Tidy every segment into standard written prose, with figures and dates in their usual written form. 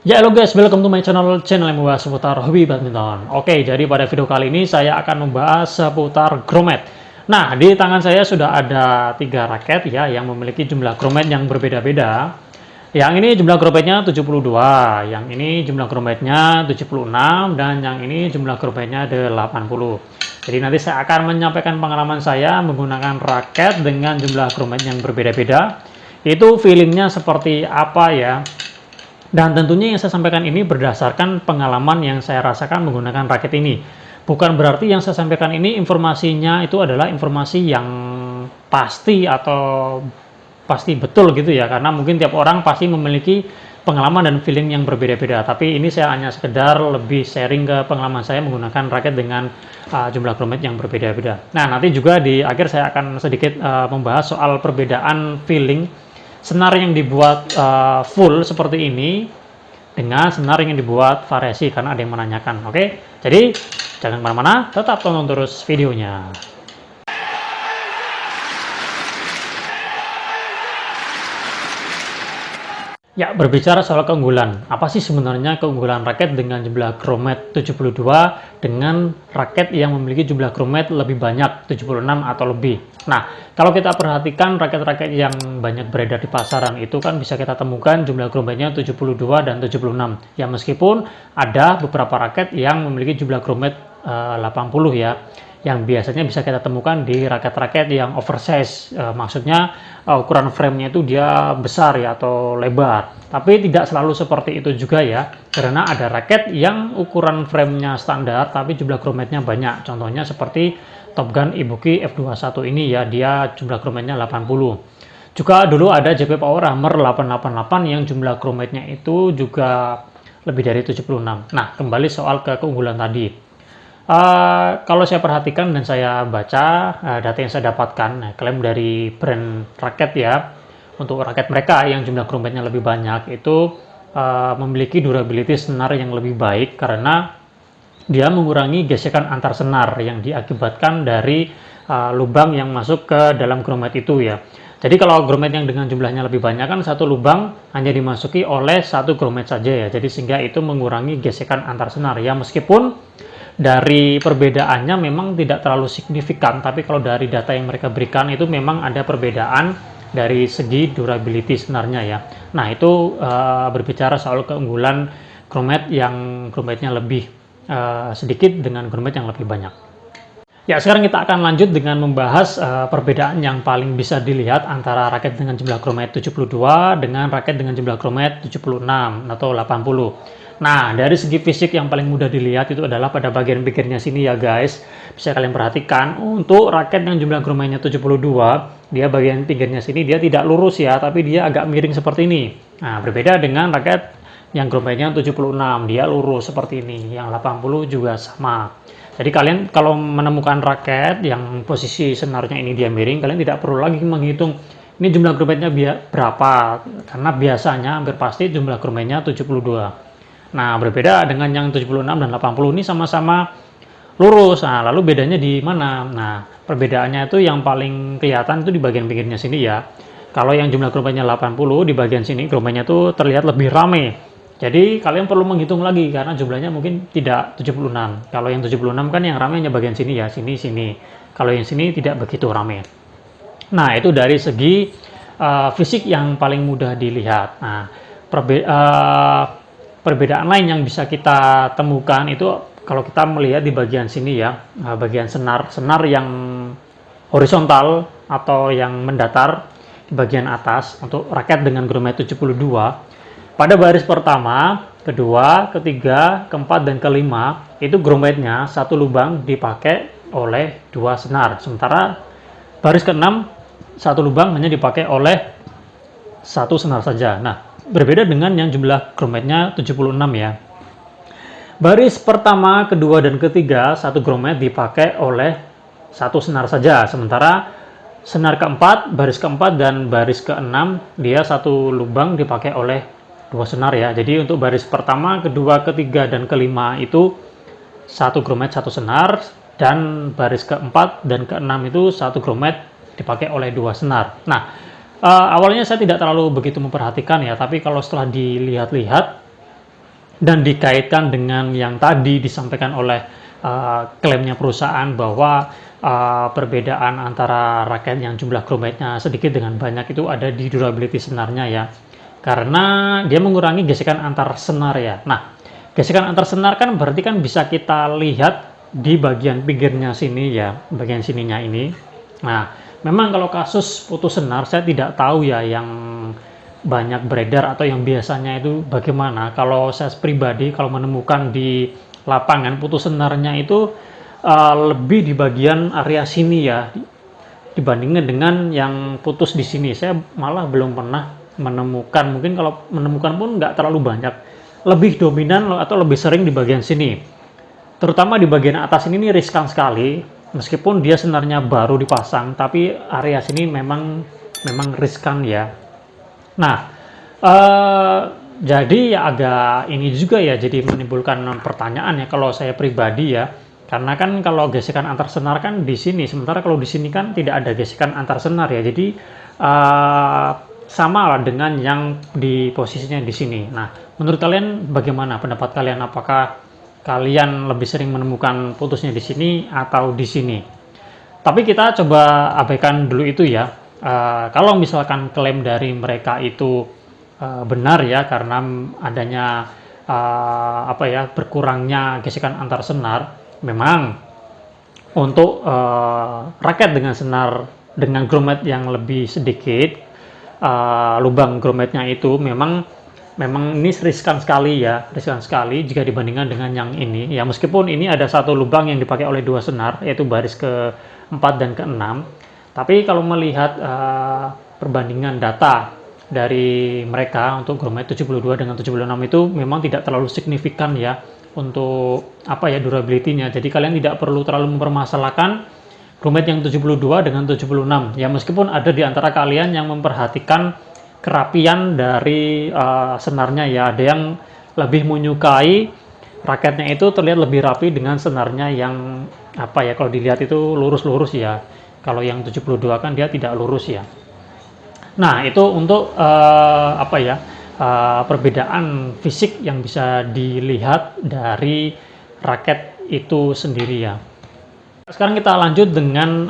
Ya, halo guys, welcome to my channel yang membahas seputar hobi badminton. Oke, jadi pada video kali ini saya akan membahas seputar grommet. Nah, di tangan saya sudah ada 3 raket ya yang memiliki jumlah grommet yang berbeda-beda. Yang ini jumlah grommetnya 72, yang ini jumlah grommetnya 76, dan yang ini jumlah grommetnya 80. Jadi nanti saya akan menyampaikan pengalaman saya menggunakan raket dengan jumlah grommet yang berbeda-beda. Itu feelingnya seperti apa ya? Dan tentunya yang saya sampaikan ini berdasarkan pengalaman yang saya rasakan menggunakan raket ini. Bukan berarti yang saya sampaikan ini informasinya itu adalah informasi yang pasti atau pasti betul gitu ya. Karena mungkin tiap orang pasti memiliki pengalaman dan feeling yang berbeda-beda. Tapi ini saya hanya sekedar lebih sharing ke pengalaman saya menggunakan raket dengan jumlah grommet yang berbeda-beda. Nah, nanti juga di akhir saya akan sedikit membahas soal perbedaan feeling senar yang dibuat full seperti ini dengan senar yang dibuat variasi, karena ada yang menanyakan. Oke, jadi jangan kemana-mana, tetap tonton terus videonya. Ya, berbicara soal keunggulan, apa sih sebenarnya keunggulan raket dengan jumlah grommet 72 dengan raket yang memiliki jumlah grommet lebih banyak, 76 atau lebih? Nah, kalau kita perhatikan raket-raket yang banyak beredar di pasaran itu kan bisa kita temukan jumlah grommetnya 72 dan 76. Ya, meskipun ada beberapa raket yang memiliki jumlah grommet 80 ya, yang biasanya bisa kita temukan di raket-raket yang oversize, maksudnya ukuran framenya itu dia besar ya atau lebar. Tapi tidak selalu seperti itu juga ya, karena ada raket yang ukuran framenya standar tapi jumlah grommetnya banyak. Contohnya seperti Top Gun Ibuki F21 ini ya, dia jumlah grommetnya 80. Juga dulu ada JP Power Hammer 888 yang jumlah grommetnya itu juga lebih dari 76. Nah, kembali soal ke keunggulan tadi. Kalau saya perhatikan dan saya baca data yang saya dapatkan, klaim dari brand raket ya, untuk raket mereka yang jumlah grommetnya lebih banyak itu memiliki durability senar yang lebih baik karena dia mengurangi gesekan antar senar yang diakibatkan dari lubang yang masuk ke dalam grommet itu ya. Jadi kalau grommet yang dengan jumlahnya lebih banyak kan satu lubang hanya dimasuki oleh satu grommet saja ya. Jadi sehingga itu mengurangi gesekan antar senar ya, meskipun dari perbedaannya memang tidak terlalu signifikan, tapi kalau dari data yang mereka berikan itu memang ada perbedaan dari segi durability senarnya ya. Nah, itu berbicara soal keunggulan grommet yang grommetnya lebih sedikit dengan grommet yang lebih banyak. Ya, sekarang kita akan lanjut dengan membahas perbedaan yang paling bisa dilihat antara raket dengan jumlah grommet 72 dengan raket dengan jumlah grommet 76 atau 80. Nah, dari segi fisik yang paling mudah dilihat itu adalah pada bagian pinggirnya sini ya guys. Bisa kalian perhatikan, untuk raket yang jumlah grommetnya 72, dia bagian pinggirnya sini dia tidak lurus ya, tapi dia agak miring seperti ini. Nah, berbeda dengan raket yang grommetnya 76, dia lurus seperti ini. Yang 80 juga sama. Jadi kalian kalau menemukan raket yang posisi senarnya ini dia miring, kalian tidak perlu lagi menghitung ini jumlah grommetnya berapa, karena biasanya hampir pasti jumlah grommetnya 72. Nah, berbeda dengan yang 76 dan 80 ini sama-sama lurus. Nah, lalu bedanya di mana? Nah, perbedaannya itu yang paling kelihatan itu di bagian pinggirnya sini ya. Kalau yang jumlah grommetnya 80, di bagian sini grommetnya itu terlihat lebih rame. Jadi, kalian perlu menghitung lagi karena jumlahnya mungkin tidak 76. Kalau yang 76 kan yang rame hanya bagian sini ya, sini, sini. Kalau yang sini tidak begitu rame. Nah, itu dari segi fisik yang paling mudah dilihat. Nah, perbedaan lain yang bisa kita temukan itu kalau kita melihat di bagian sini ya, bagian senar yang horizontal atau yang mendatar di bagian atas untuk raket dengan grommet 72. Pada baris pertama, kedua, ketiga, keempat, dan kelima itu grommetnya satu lubang dipakai oleh 2 senar. Sementara baris keenam satu lubang hanya dipakai oleh 1 senar saja. Nah, berbeda dengan yang jumlah grommetnya 76 ya. Baris pertama, kedua, dan ketiga satu grommet dipakai oleh 1 senar saja. Sementara senar keempat, baris keempat, dan baris keenam dia satu lubang dipakai oleh 2 senar ya. Jadi untuk baris pertama, kedua, ketiga, dan kelima itu satu grommet 1 senar, dan baris keempat dan keenam itu satu grommet dipakai oleh 2 senar. Nah, awalnya saya tidak terlalu begitu memperhatikan ya, tapi kalau setelah dilihat-lihat dan dikaitkan dengan yang tadi disampaikan oleh klaimnya perusahaan bahwa perbedaan antara raket yang jumlah grommetnya sedikit dengan banyak itu ada di durability senarnya ya, karena dia mengurangi gesekan antar senar ya. Nah, gesekan antar senar kan berarti kan bisa kita lihat di bagian pinggirnya sini ya, bagian sininya ini. Nah, memang kalau kasus putus senar saya tidak tahu ya yang banyak beredar atau yang biasanya itu bagaimana. Kalau saya pribadi kalau menemukan di lapangan putus senarnya itu lebih di bagian area sini ya, dibandingkan dengan yang putus di sini. Saya malah belum pernah menemukan, mungkin kalau menemukan pun nggak terlalu banyak, lebih dominan atau lebih sering di bagian sini, terutama di bagian atas ini riskan sekali. Meskipun dia senarnya baru dipasang, tapi area sini memang riskan ya. Nah, jadi ya agak ini juga ya, jadi menimbulkan pertanyaan ya kalau saya pribadi ya, karena kan kalau gesekan antar senar kan di sini, sementara kalau di sini kan tidak ada gesekan antar senar ya, jadi sama lah dengan yang di posisinya di sini. Nah, menurut kalian bagaimana pendapat kalian? Apakah kalian lebih sering menemukan putusnya di sini atau di sini? Tapi kita coba abaikan dulu itu ya. Kalau misalkan klaim dari mereka itu benar ya, karena adanya berkurangnya gesekan antar senar, memang untuk raket dengan senar dengan grommet yang lebih sedikit, lubang grommetnya itu memang ini riskan sekali ya, riskan sekali jika dibandingkan dengan yang ini ya. Meskipun ini ada satu lubang yang dipakai oleh dua senar, yaitu baris ke-4 dan ke-6, tapi kalau melihat perbandingan data dari mereka untuk grommet 72 dengan 76 itu memang tidak terlalu signifikan ya untuk durability-nya. Jadi kalian tidak perlu terlalu mempermasalahkan grommet yang 72 dengan 76 ya, meskipun ada di antara kalian yang memperhatikan kerapian dari senarnya ya. Ada yang lebih menyukai raketnya itu terlihat lebih rapi dengan senarnya yang kalau dilihat itu lurus-lurus ya. Kalau yang 72 kan dia tidak lurus ya. Nah, itu untuk perbedaan fisik yang bisa dilihat dari raket itu sendiri ya. Sekarang kita lanjut dengan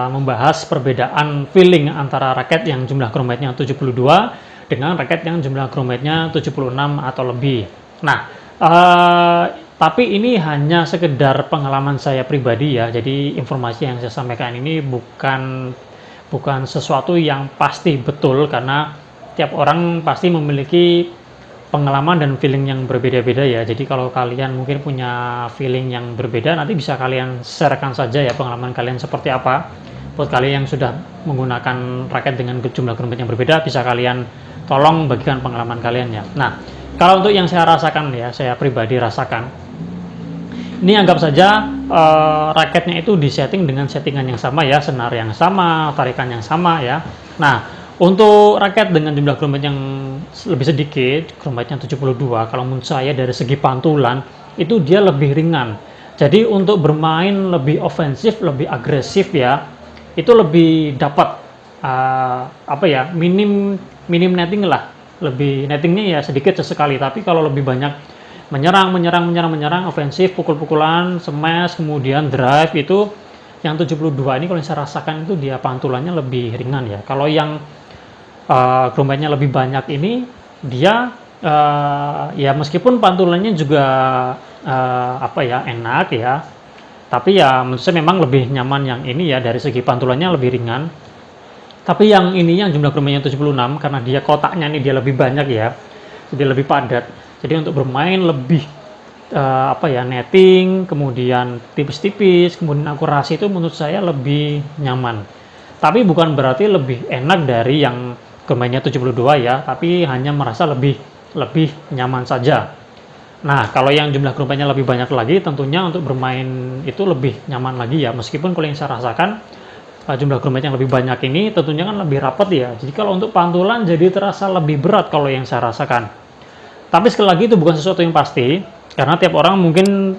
membahas perbedaan feeling antara raket yang jumlah grommetnya 72 dengan raket yang jumlah grommetnya 76 atau lebih. Nah, tapi ini hanya sekedar pengalaman saya pribadi ya. Jadi informasi yang saya sampaikan ini bukan sesuatu yang pasti betul, karena tiap orang pasti memiliki pengalaman dan feeling yang berbeda-beda ya. Jadi kalau kalian mungkin punya feeling yang berbeda, nanti bisa kalian sharekan saja ya pengalaman kalian seperti apa. Buat kalian yang sudah menggunakan raket dengan jumlah grommet yang berbeda, bisa kalian tolong bagikan pengalaman kalian ya. Nah, kalau untuk yang saya rasakan ya, saya pribadi rasakan, ini anggap saja raketnya itu disetting dengan settingan yang sama ya, senar yang sama, tarikan yang sama ya. Nah, untuk raket dengan jumlah grommet yang lebih sedikit, grommetnya 72, kalau menurut saya dari segi pantulan itu dia lebih ringan. Jadi untuk bermain lebih ofensif, lebih agresif ya, itu lebih dapat minim netting lah. Lebih nettingnya ya sedikit sesekali, tapi kalau lebih banyak menyerang, ofensif, pukul-pukulan, smash, kemudian drive, itu yang 72 ini kalau saya rasakan itu dia pantulannya lebih ringan ya. Kalau yang grommetnya lebih banyak ini dia ya meskipun pantulannya juga enak ya, tapi ya menurut saya memang lebih nyaman yang ini ya, dari segi pantulannya lebih ringan. Tapi yang ini yang jumlah grommetnya 76, karena dia kotaknya ini dia lebih banyak ya, jadi lebih padat. Jadi untuk bermain lebih netting, kemudian tipis-tipis, kemudian akurasi itu menurut saya lebih nyaman. Tapi bukan berarti lebih enak dari yang grommetnya 72 ya, tapi hanya merasa lebih nyaman saja. Nah, kalau yang jumlah grommetnya lebih banyak lagi, tentunya untuk bermain itu lebih nyaman lagi ya. Meskipun kalau yang saya rasakan jumlah grommet yang lebih banyak ini tentunya kan lebih rapat ya. Jadi kalau untuk pantulan jadi terasa lebih berat kalau yang saya rasakan. Tapi sekali lagi itu bukan sesuatu yang pasti, karena tiap orang mungkin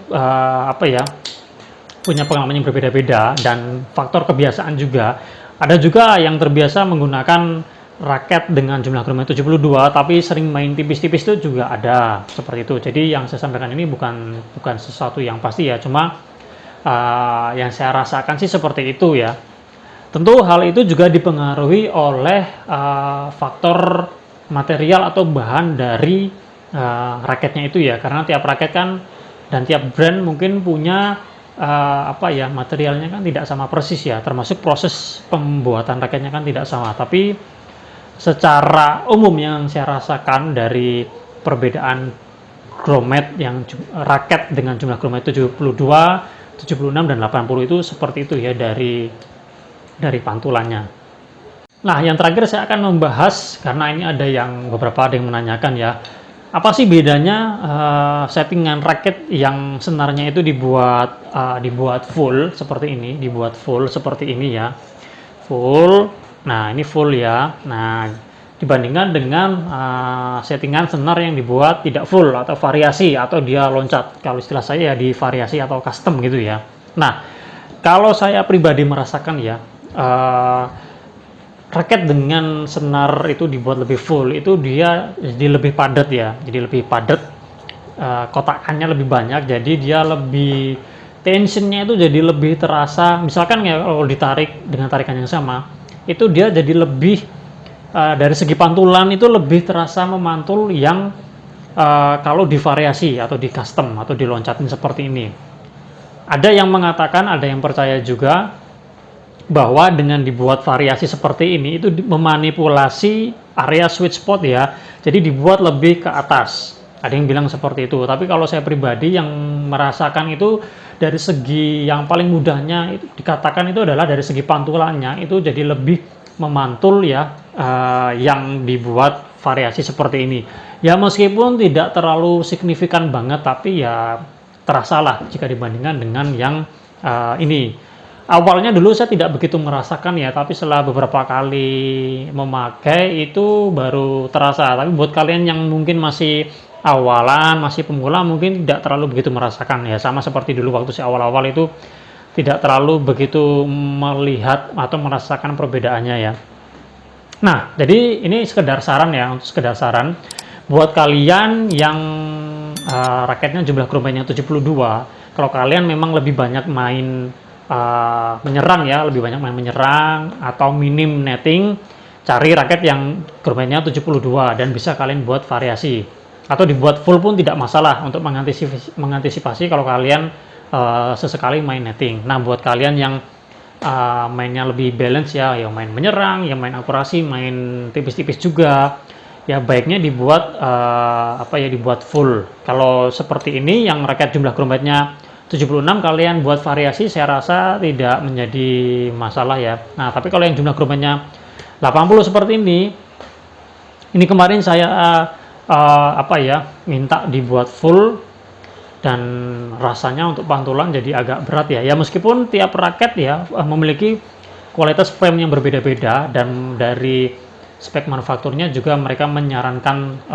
punya pengalaman yang berbeda-beda dan faktor kebiasaan juga. Ada juga yang terbiasa menggunakan raket dengan jumlah gromet 72 tapi sering main tipis-tipis itu juga ada seperti itu. Jadi yang saya sampaikan ini bukan sesuatu yang pasti ya, cuma yang saya rasakan sih seperti itu ya. Tentu hal itu juga dipengaruhi oleh faktor material atau bahan dari raketnya itu ya, karena tiap raket kan dan tiap brand mungkin punya materialnya kan tidak sama persis ya, termasuk proses pembuatan raketnya kan tidak sama. Tapi secara umum yang saya rasakan dari perbedaan gromet yang raket dengan jumlah gromet 72, 76 dan 80 itu seperti itu ya dari pantulannya. Nah, yang terakhir saya akan membahas, karena ini ada beberapa yang menanyakan ya, apa sih bedanya settingan raket yang senarnya itu dibuat full seperti ini ya, full. Nah, ini full ya. Nah, dibandingkan dengan settingan senar yang dibuat tidak full atau variasi atau dia loncat. Kalau istilah saya ya di variasi atau custom gitu ya. Nah, kalau saya pribadi merasakan ya, raket dengan senar itu dibuat lebih full, itu dia jadi lebih padat ya, kotakannya lebih banyak, jadi dia lebih tensionnya itu jadi lebih terasa. Misalkan ya kalau ditarik dengan tarikan yang sama, itu dia jadi lebih dari segi pantulan itu lebih terasa memantul yang kalau divariasi atau di custom atau diloncatin seperti ini. Ada yang mengatakan, ada yang percaya juga bahwa dengan dibuat variasi seperti ini itu memanipulasi area sweet spot ya, jadi dibuat lebih ke atas. Ada yang bilang seperti itu, tapi kalau saya pribadi yang merasakan itu dari segi yang paling mudahnya itu dikatakan itu adalah dari segi pantulannya itu jadi lebih memantul ya, yang dibuat variasi seperti ini ya, meskipun tidak terlalu signifikan banget, tapi ya terasa lah jika dibandingkan dengan yang ini. Awalnya dulu saya tidak begitu merasakan ya, tapi setelah beberapa kali memakai itu baru terasa. Tapi buat kalian yang mungkin masih awalan, masih pemula, mungkin tidak terlalu begitu merasakan ya. Sama seperti dulu waktu saya awal-awal itu tidak terlalu begitu melihat atau merasakan perbedaannya ya. Nah, jadi ini sekedar saran ya, untuk sekedar saran buat kalian yang raketnya jumlah grometnya 72. Kalau kalian memang lebih banyak main menyerang ya, lebih banyak main menyerang atau minim netting, cari raket yang grometnya 72 dan bisa kalian buat variasi atau dibuat full pun tidak masalah untuk mengantisipasi kalau kalian sesekali main netting. Nah, buat kalian yang mainnya lebih balance ya, yang main menyerang, yang main akurasi, main tipis-tipis juga ya, baiknya dibuat dibuat full. Kalau seperti ini yang raket jumlah grometnya 76, kalian buat variasi saya rasa tidak menjadi masalah ya. Nah, tapi kalau yang jumlah grometnya 80 seperti ini kemarin saya minta dibuat full dan rasanya untuk pantulan jadi agak berat ya. Ya meskipun tiap raket ya memiliki kualitas frame yang berbeda-beda, dan dari spek manufakturnya juga mereka menyarankan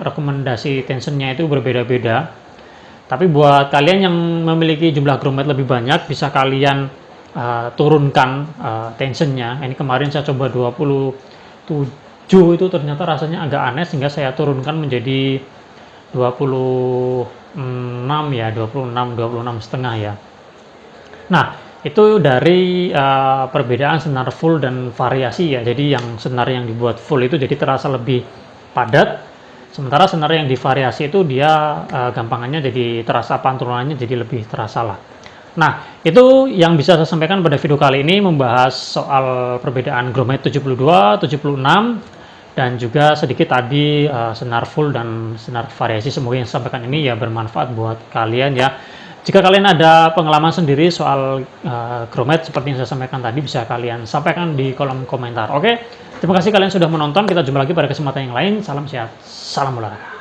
rekomendasi tensionnya itu berbeda-beda. Tapi buat kalian yang memiliki jumlah gromet lebih banyak, bisa kalian turunkan tensionnya. Ini kemarin saya coba 27 itu ternyata rasanya agak aneh, sehingga saya turunkan menjadi 26 ya, 26 setengah ya. Nah, itu dari perbedaan senar full dan variasi ya. Jadi yang senar yang dibuat full itu jadi terasa lebih padat, sementara senar yang divariasi itu dia gampangannya jadi terasa pantulannya jadi lebih terasa lah. Nah, itu yang bisa saya sampaikan pada video kali ini, membahas soal perbedaan gromet 72, 76, dan juga sedikit tadi senar full dan senar variasi. Semoga yang saya sampaikan ini ya bermanfaat buat kalian ya. Jika kalian ada pengalaman sendiri soal gromet seperti yang saya sampaikan tadi, bisa kalian sampaikan di kolom komentar. Oke, terima kasih kalian sudah menonton. Kita jumpa lagi pada kesempatan yang lain. Salam sehat, salam olahraga.